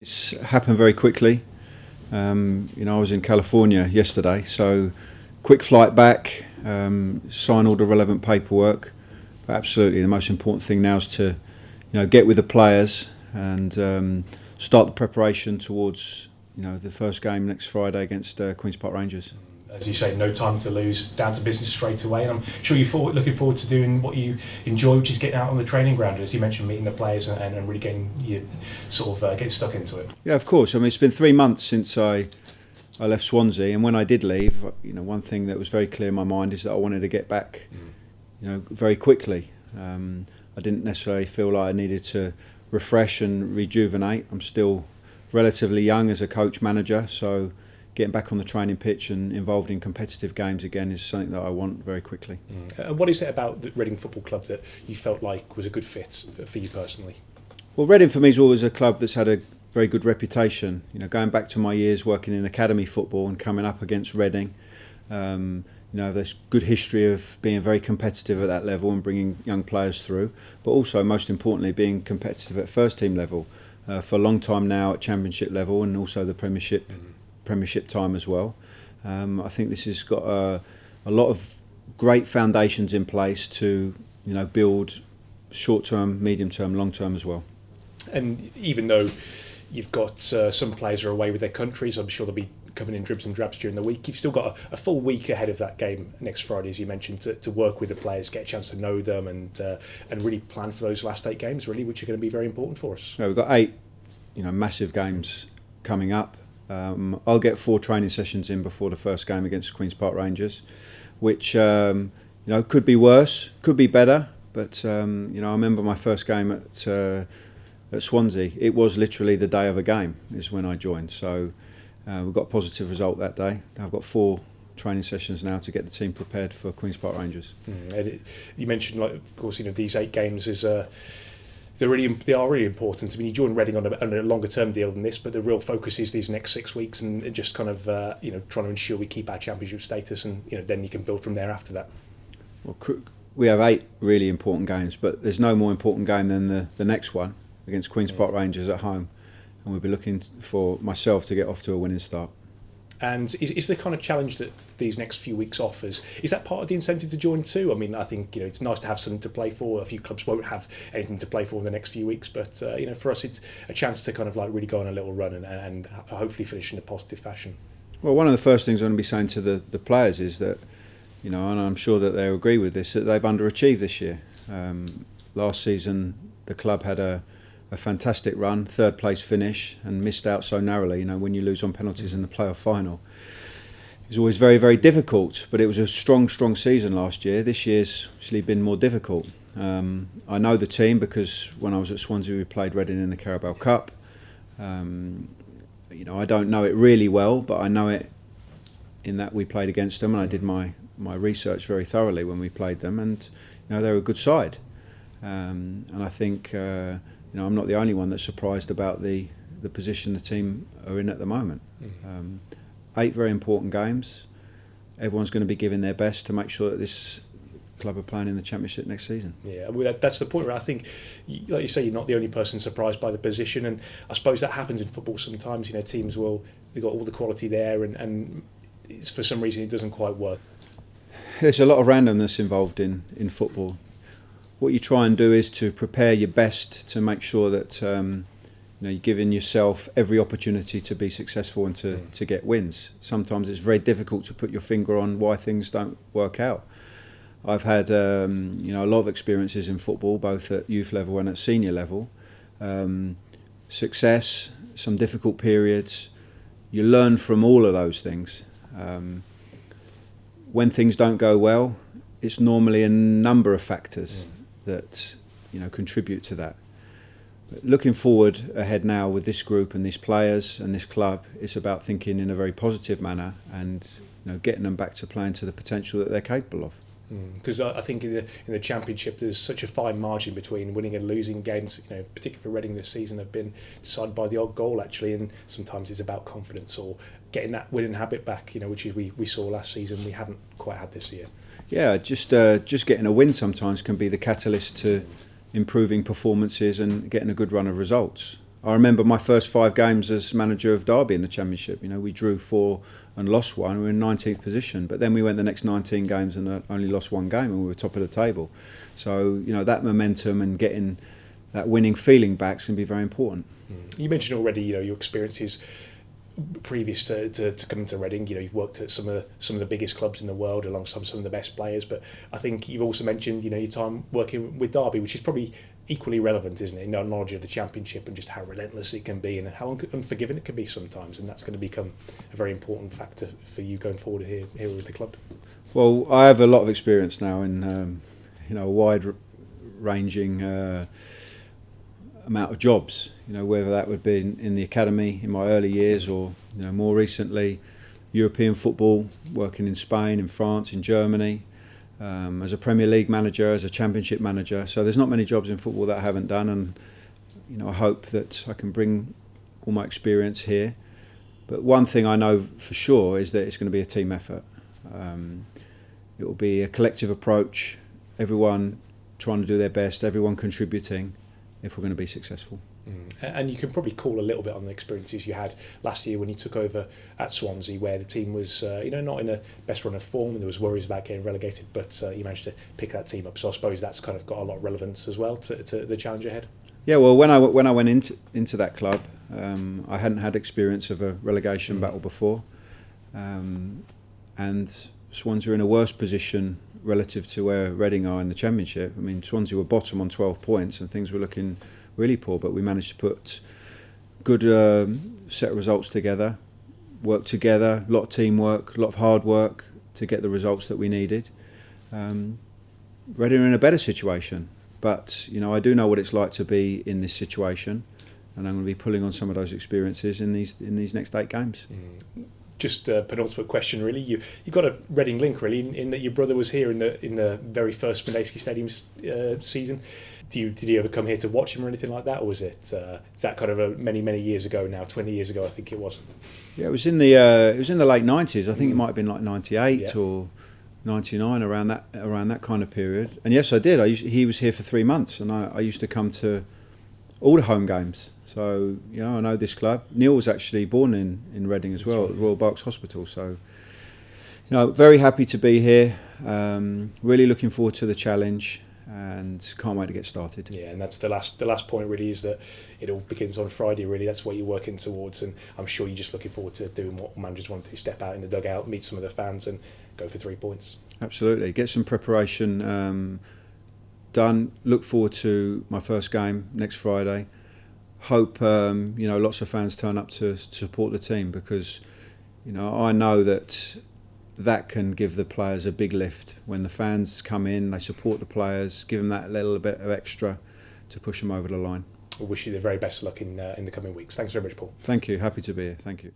It's happened very quickly. I was in California yesterday, so quick flight back, sign all the relevant paperwork. But absolutely, the most important thing now is to, get with the players and start the preparation towards, the first game next Friday against Queen's Park Rangers. As you say, no time to lose, down to business straight away. And I'm sure you're looking forward to doing what you enjoy, which is getting out on the training ground, as you mentioned, meeting the players and really getting getting stuck into it. Yeah, of course. I mean, it's been 3 months since I left Swansea, and when I did leave, one thing that was very clear in my mind is that I wanted to get back, very quickly. I didn't necessarily feel like I needed to refresh and rejuvenate. I'm still relatively young as a coach manager, so getting back on the training pitch and involved in competitive games again is something that I want very quickly. What is it about the Reading Football Club that you felt like was a good fit for you personally? Well, Reading for me is always a club that's had a very good reputation. Going back to my years working in academy football and coming up against Reading, there's good history of being very competitive at that level and bringing young players through, but also most importantly being competitive at first team level for a long time now at Championship level and also the Premiership time as well. I think this has got a lot of great foundations in place to build short term, medium term, long term as well. And even though you've got some players are away with their countries, I'm sure they'll be coming in dribs and drabs during the week. You've still got a full week ahead of that game next Friday, as you mentioned, to work with the players, get a chance to know them and really plan for those last 8 games, really, which are going to be very important for us. We've got 8 massive games coming up. I'll get 4 training sessions in before the first game against Queen's Park Rangers, which could be worse, could be better. But I remember my first game at Swansea. It was literally the day of a game is when I joined. So we got a positive result that day. I've got 4 training sessions now to get the team prepared for Queen's Park Rangers. You mentioned, of course, these 8 games is. They are really important. I mean, you join Reading on a longer term deal than this, but the real focus is these next 6 weeks and just kind of trying to ensure we keep our championship status, and then you can build from there after that. Well, we have 8 really important games, but there's no more important game than the next one against Queen's Park Rangers at home, and we'll be looking for myself to get off to a winning start. And is the kind of challenge that these next few weeks offers, is that part of the incentive to join too? I mean, I think it's nice to have something to play for. A few clubs won't have anything to play for in the next few weeks, but for us it's a chance to kind of like really go on a little run and hopefully finish in a positive fashion. Well, one of the first things I'm going to be saying to the players is that, and I'm sure that they'll agree with this, that they've underachieved this year. Last season the club had a fantastic run, 3rd place finish, and missed out so narrowly. When you lose on penalties in the playoff final, it's always very, very difficult. But it was a strong season last year. This year's actually been more difficult. I know the team because when I was at Swansea, we played Reading in the Carabao Cup. I don't know it really well, but I know it in that we played against them, and I did my research very thoroughly when we played them, and they're a good side. And I think. I'm not the only one that's surprised about the position the team are in at the moment. 8 very important games. Everyone's going to be giving their best to make sure that this club are playing in the Championship next season. Yeah, well, that's the point where I think, like you say, you're not the only person surprised by the position, and I suppose that happens in football sometimes. Teams they've got all the quality there, and it's, for some reason it doesn't quite work. There's a lot of randomness involved in football. What you try and do is to prepare your best to make sure that you're giving yourself every opportunity to be successful and to get wins. Sometimes it's very difficult to put your finger on why things don't work out. I've had a lot of experiences in football, both at youth level and at senior level. Success, some difficult periods. You learn from all of those things. When things don't go well, it's normally a number of factors that contribute to that. But looking forward ahead now with this group and these players and this club, it's about thinking in a very positive manner and getting them back to playing to the potential that they're capable of. Because I think in the Championship there's such a fine margin between winning and losing games. Particularly for Reading this season, have been decided by the odd goal actually, and sometimes it's about confidence or getting that winning habit back. Which we saw last season we haven't quite had this year. Yeah, just getting a win sometimes can be the catalyst to improving performances and getting a good run of results. I remember my first 5 games as manager of Derby in the Championship. We drew 4 and lost 1. We were in 19th position, but then we went the next 19 games and only lost 1 game, and we were top of the table. So that momentum and getting that winning feeling back is going to be very important. You mentioned already, your experiences previous to coming to Reading. You've worked at some of the biggest clubs in the world alongside some of the best players, but I think you've also mentioned your time working with Derby, which is probably equally relevant, isn't it? Knowledge of the Championship and just how relentless it can be and how unforgiving it can be sometimes, and that's going to become a very important factor for you going forward here with the club. Well, I have a lot of experience now in a wide ranging amount of jobs, whether that would be in the academy in my early years or more recently European football, working in Spain, in France, in Germany, as a Premier League manager, as a Championship manager. So there's not many jobs in football that I haven't done, and I hope that I can bring all my experience here. But one thing I know for sure is that it's going to be a team effort. It will be a collective approach, everyone trying to do their best, everyone contributing, if we're going to be successful. And you can probably call a little bit on the experiences you had last year when you took over at Swansea, where the team was not in a best run of form and there was worries about getting relegated, but you managed to pick that team up. So I suppose that's kind of got a lot of relevance as well to the challenge ahead. Yeah, well, when I went into that club, I hadn't had experience of a relegation battle before, and Swansea are in a worse position relative to where Reading are in the Championship. I mean, Swansea were bottom on 12 points and things were looking really poor, but we managed to put good set of results together, work together, a lot of teamwork, a lot of hard work to get the results that we needed. Reading are in a better situation, but I do know what it's like to be in this situation, and I'm going to be pulling on some of those experiences in these next 8 games. Just a penultimate question, really. You got a Reading link, really, in that your brother was here in the very first Medeski Stadium season. Did he ever come here to watch him or anything like that, or was it is that kind of many years ago now? 20 years ago, I think it was. Yeah, it was in the late 90s. I think it might have been like 98 or 99, around that kind of period. And yes, I did. He was here for 3 months, and I used to come to all the home games. So I know this club. Neil was actually born in Reading as well, at Royal Berks Hospital. So very happy to be here. Really looking forward to the challenge, and can't wait to get started. Yeah, and that's the last point really, is that it all begins on Friday. Really, that's what you're working towards, and I'm sure you're just looking forward to doing what managers want to do: step out in the dugout, meet some of the fans, and go for 3 points. Absolutely, get some preparation done. Look forward to my first game next Friday. Hope lots of fans turn up to support the team, because I know that can give the players a big lift when the fans come in, they support the players, give them that little bit of extra to push them over the line. We wish you the very best luck in the coming weeks. Thanks very much, Paul. Thank you. Happy to be here. Thank you.